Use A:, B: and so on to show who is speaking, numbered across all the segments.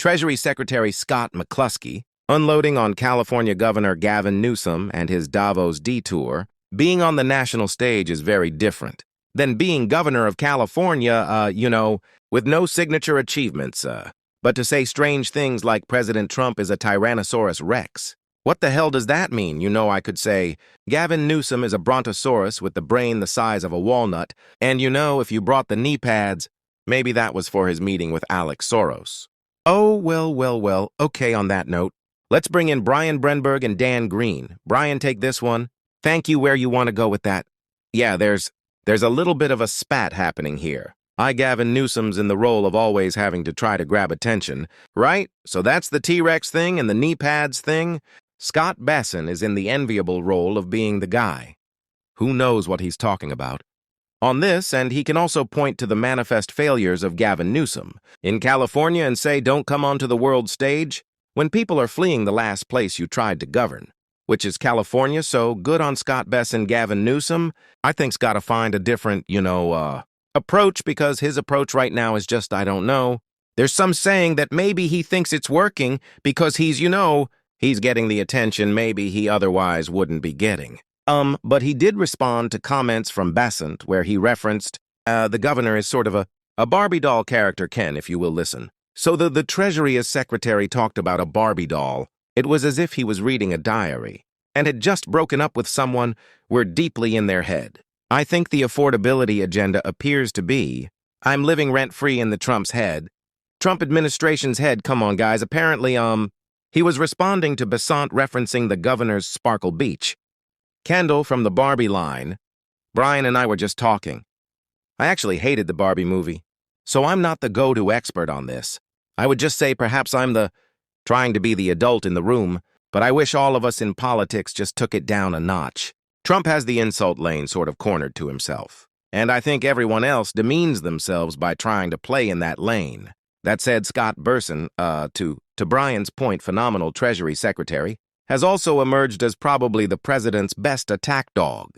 A: Treasury Secretary Scott McCluskey, unloading on California Governor Gavin Newsom and his Davos detour. Being on the national stage is very different than being governor of California, with no signature achievements, but to say strange things like President Trump is a Tyrannosaurus Rex. What the hell does that mean? I could say, Gavin Newsom is a brontosaurus with the brain the size of a walnut, and if you brought the knee pads, maybe that was for his meeting with Alex Soros. Oh, well, okay, on that note, let's bring in Brian Brenberg and Dan Green. Brian, take this one. Thank you. Where you want to go with that? Yeah, there's a little bit of a spat happening here. Gavin Newsom's in the role of always having to try to grab attention, right? So that's the T-Rex thing and the knee pads thing. Scott Bessent is in the enviable role of being the guy. Who knows what he's talking about? On this, and he can also point to the manifest failures of Gavin Newsom in California and say, don't come onto the world stage when people are fleeing the last place you tried to govern, which is California. So good on Scott Bessent, Gavin Newsom. I think's got to find a different, approach, because his approach right now is just, I don't know. There's some saying that maybe he thinks it's working because he's getting the attention maybe he otherwise wouldn't be getting. But he did respond to comments from Bessent where he referenced, the governor is sort of a Barbie doll character, Ken, if you will listen. So the Treasury secretary talked about a Barbie doll. It was as if he was reading a diary and had just broken up with someone we're deeply in their head. I think the affordability agenda appears to be, I'm living rent-free in the Trump's head. Trump administration's head, come on, guys. Apparently, he was responding to Bessent referencing the governor's Sparkle Beach. Kendall from the Barbie line. Brian and I were just talking. I actually hated the Barbie movie, so I'm not the go-to expert on this. I would just say perhaps I'm trying to be the adult in the room, but I wish all of us in politics just took it down a notch. Trump has the insult lane sort of cornered to himself, and I think everyone else demeans themselves by trying to play in that lane. That said, Scott Bessent, to Brian's point, phenomenal Treasury Secretary, has also emerged as probably the president's best attack dog,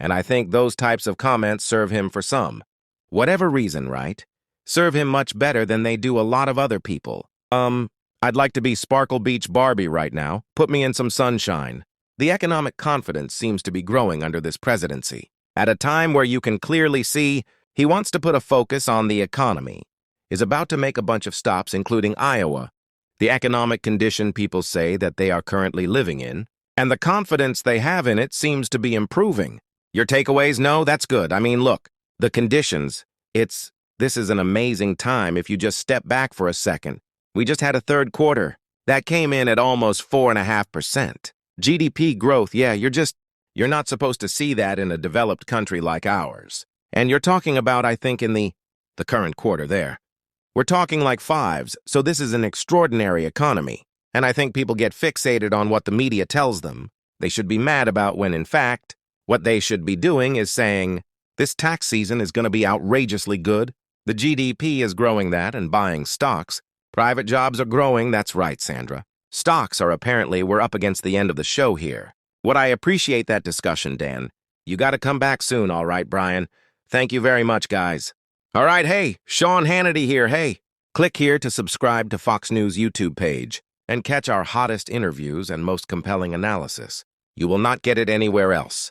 A: and I think those types of comments serve him for some, whatever reason, right? Serve him much better than they do a lot of other people. I'd like to be Sparkle Beach Barbie right now. Put me in some sunshine. The economic confidence seems to be growing under this presidency. At a time where you can clearly see he wants to put a focus on the economy, is about to make a bunch of stops, including Iowa, the economic condition people say that they are currently living in, and the confidence they have in it seems to be improving. Your takeaways? No, that's good. I mean, look, the conditions, this is an amazing time if you just step back for a second. We just had a third quarter that came in at almost 4.5%. GDP growth, yeah, you're not supposed to see that in a developed country like ours. And you're talking about, I think, in the current quarter there. We're talking like fives, so this is an extraordinary economy. And I think people get fixated on what the media tells them they should be mad about when, in fact, what they should be doing is saying, this tax season is going to be outrageously good. The GDP is growing that and buying stocks. Private jobs are growing, that's right, Sandra. Stocks are apparently, we're up against the end of the show here. What I appreciate that discussion, Dan. You got to come back soon, all right, Brian? Thank you very much, guys. All right, hey, Sean Hannity here, hey. Click here to subscribe to Fox News YouTube page and catch our hottest interviews and most compelling analysis. You will not get it anywhere else.